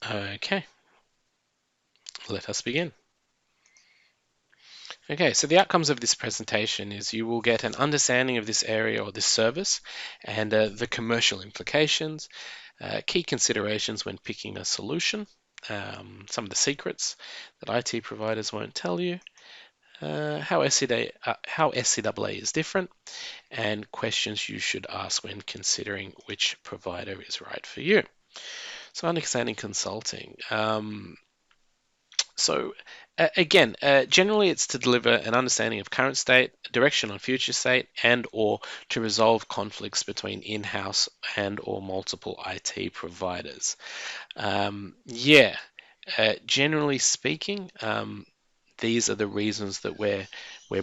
Okay, let us begin. Okay, so the outcomes of this presentation is you will get an understanding of this area or this service and the commercial implications, key considerations when picking a solution, some of the secrets that IT providers won't tell you, how SCAA is different, and questions you should ask when considering which provider is right for you. So understanding consulting. Generally it's to deliver an understanding of current state, direction on future state, and or to resolve conflicts between in-house and or multiple IT providers. Generally speaking, these are the reasons that we're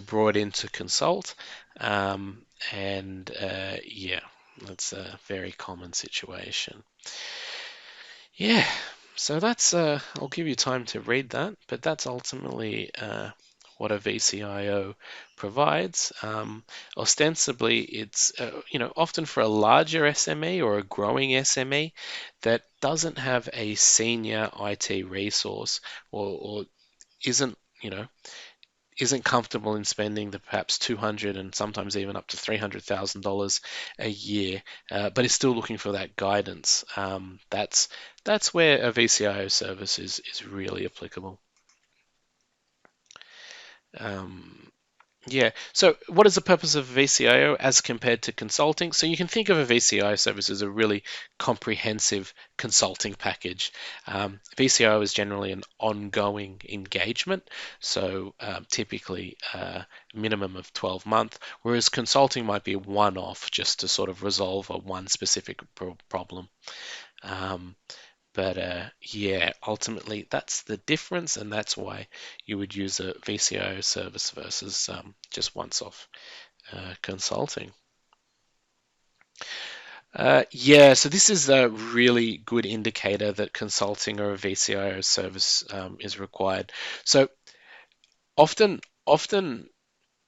brought in to consult, and yeah, that's a very common situation. Yeah, so that's I'll give you time to read that, but that's ultimately what a V-CIO provides. Ostensibly, it's often for a larger SME or a growing SME that doesn't have a senior IT resource or isn't isn't comfortable in spending the perhaps 200 and sometimes even up to $300,000 a year, but is still looking for that guidance. That's where a VCIO service is really applicable. Um, Yeah. So, what is the purpose of VCIO as compared to consulting? So, you can think of a VCIO service as a really comprehensive consulting package. VCIO is generally an ongoing engagement, so typically a minimum of 12 months, whereas consulting might be a one-off just to sort of resolve a one specific problem. Um, but ultimately that's the difference, and that's why you would use a VCIO service versus just once-off consulting. So this is a really good indicator that consulting or a VCIO service is required. So often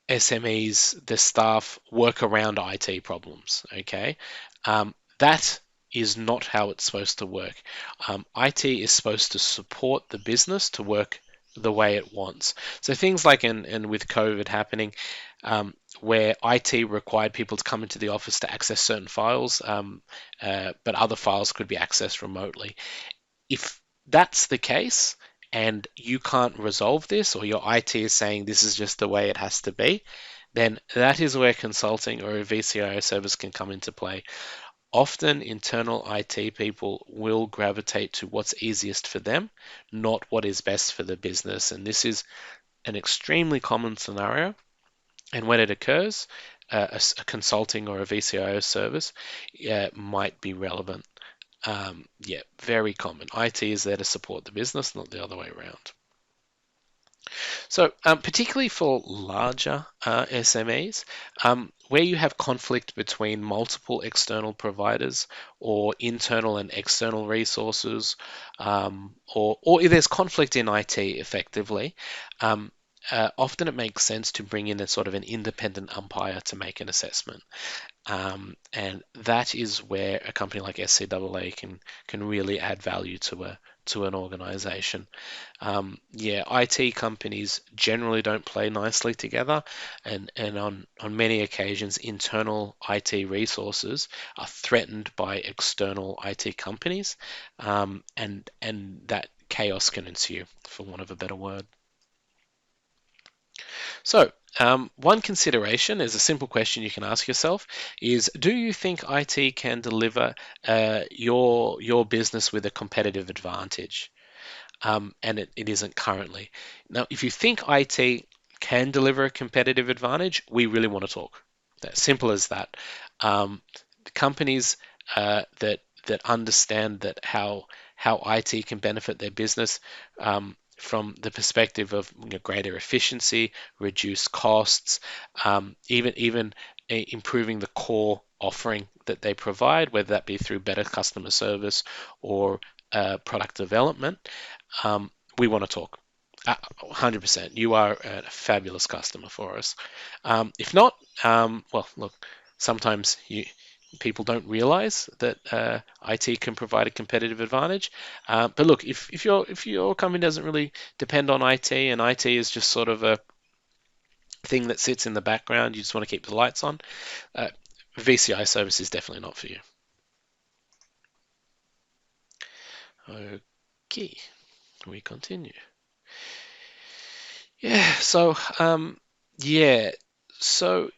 SMEs, the staff work around IT problems. Okay, that is not how it's supposed to work. IT is supposed to support the business to work the way it wants. So things like and with COVID happening, where IT required people to come into the office to access certain files, but other files could be accessed remotely. If that's the case and you can't resolve this, or your IT is saying this is just the way it has to be, then that is where consulting or a VCIO service can come into play. Often internal IT people will gravitate to what's easiest for them, not what is best for the business. And this is an extremely common scenario. And when it occurs, a consulting or a VCIO service might be relevant. Very common. IT is there to support the business, not the other way around. So, particularly for larger SMEs, where you have conflict between multiple external providers or internal and external resources, or if there's conflict in IT effectively, often it makes sense to bring in a sort of an independent umpire to make an assessment. And that is where a company like SCAA can really add value to an organization. IT companies generally don't play nicely together, and on many occasions, internal IT resources are threatened by external IT companies, and that chaos can ensue, for want of a better word. So, one consideration is a simple question you can ask yourself is, do you think IT can deliver your business with a competitive advantage? And it isn't currently. Now, if you think IT can deliver a competitive advantage, we really want to talk. That simple as that. The companies that understand that how IT can benefit their business from the perspective of greater efficiency, reduced costs, even improving the core offering that they provide, whether that be through better customer service or product development. We want to talk. 100%. You are a fabulous customer for us. If not, well, look, sometimes people don't realize that IT can provide a competitive advantage. But look, if your company doesn't really depend on IT and IT is just sort of a thing that sits in the background, you just want to keep the lights on, uh, VCI service is definitely not for you. Okay, we continue. Yeah, yeah, so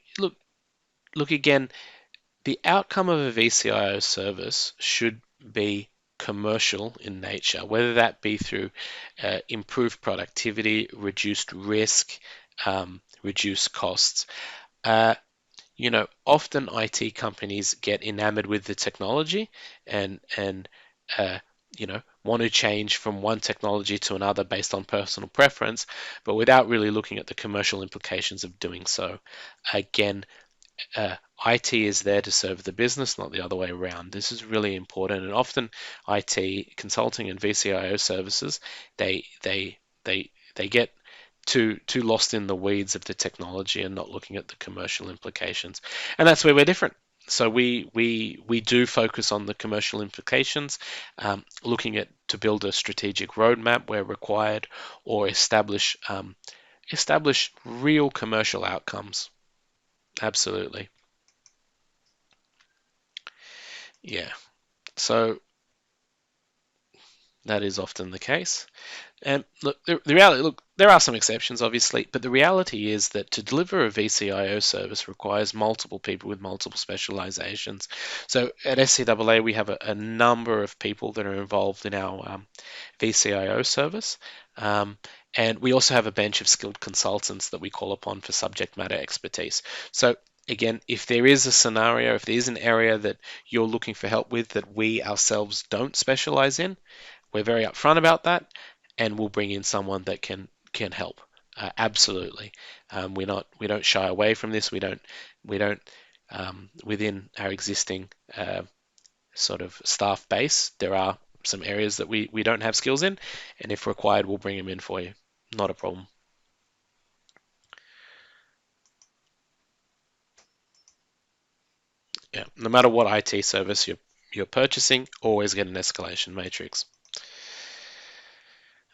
look again. The outcome of a VCIO service should be commercial in nature, whether that be through improved productivity, reduced risk, reduced costs. Uh, often IT companies get enamored with the technology and uh, want to change from one technology to another based on personal preference, but without really looking at the commercial implications of doing so. Again, uh, IT is there to serve the business, not the other way around. This is really important, and often IT consulting and VCIO services they get too lost in the weeds of the technology and not looking at the commercial implications, and that's where we're different. So we do focus on the commercial implications, looking at to build a strategic roadmap where required, or establish real commercial outcomes. Absolutely. Yeah, so that is often the case. And look, the reality, look, there are some exceptions, obviously, but the reality is that to deliver a VCIO service requires multiple people with multiple specializations. So at SCAA, we have a number of people that are involved in our VCIO service. Um, and we also have a bench of skilled consultants that we call upon for subject matter expertise. So again, if there is a scenario, if there is an area that you're looking for help with that we ourselves don't specialize in, we're very upfront about that, and we'll bring in someone that can help. Absolutely, we don't shy away from this. We don't within our existing sort of staff base. There are some areas that we don't have skills in, and if required, we'll bring them in for you. Not a problem. Yeah, no matter what IT service you're purchasing, always get an escalation matrix.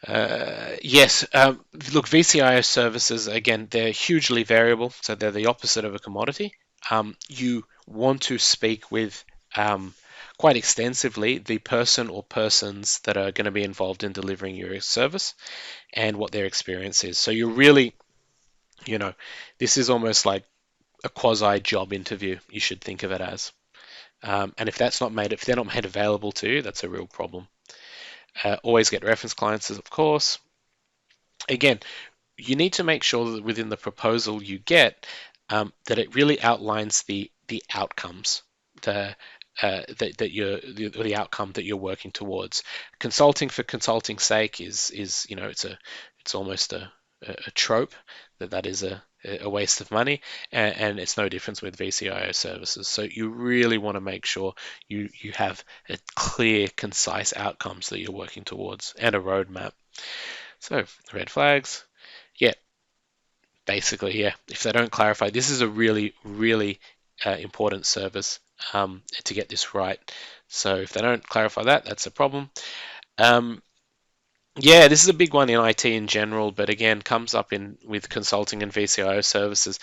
Yes. Look, VCIO services, again, they're hugely variable, so they're the opposite of a commodity. You want to speak with quite extensively the person or persons that are going to be involved in delivering your service and what their experience is. So you're really, you know, this is almost like a quasi job interview, you should think of it as. And if they're not made available to you, that's a real problem. Always get reference clients, of course. Again, you need to make sure that within the proposal you get that it really outlines the outcomes, the the outcome that you're working towards. Consulting for consulting's sake is it's almost a trope that is a waste of money, and it's no difference with VCIO services. So you really want to make sure you have a clear, concise outcomes that you're working towards and a roadmap. So red flags, yeah, basically, yeah. If they don't clarify, this is a really important service to get this right. So if they don't clarify that, that's a problem. Um, yeah, this is a big one in IT in general, but again, comes up in with consulting and VCIO services.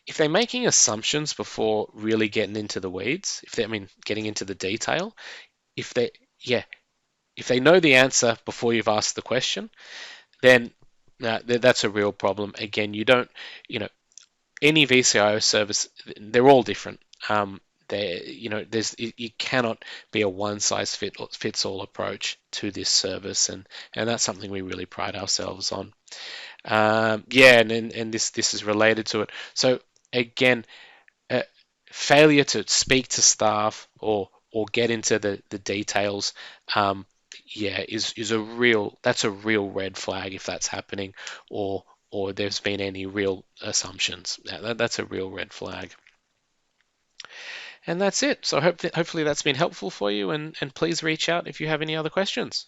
If they're making assumptions before really getting into the weeds, I mean, getting into the detail, if they, yeah, if they know the answer before you've asked the question, then that's a real problem. Again, you don't, you know, any VCIO service, they're all different. You cannot be a one size fits all approach to this service, and that's something we really pride ourselves on. Yeah, and this is related to it. So again, uh, failure to speak to staff or get into the details, yeah, is a real red flag if that's happening, or there's been any real assumptions. That's a real red flag. And that's it. So hopefully that's been helpful for you, and please reach out if you have any other questions.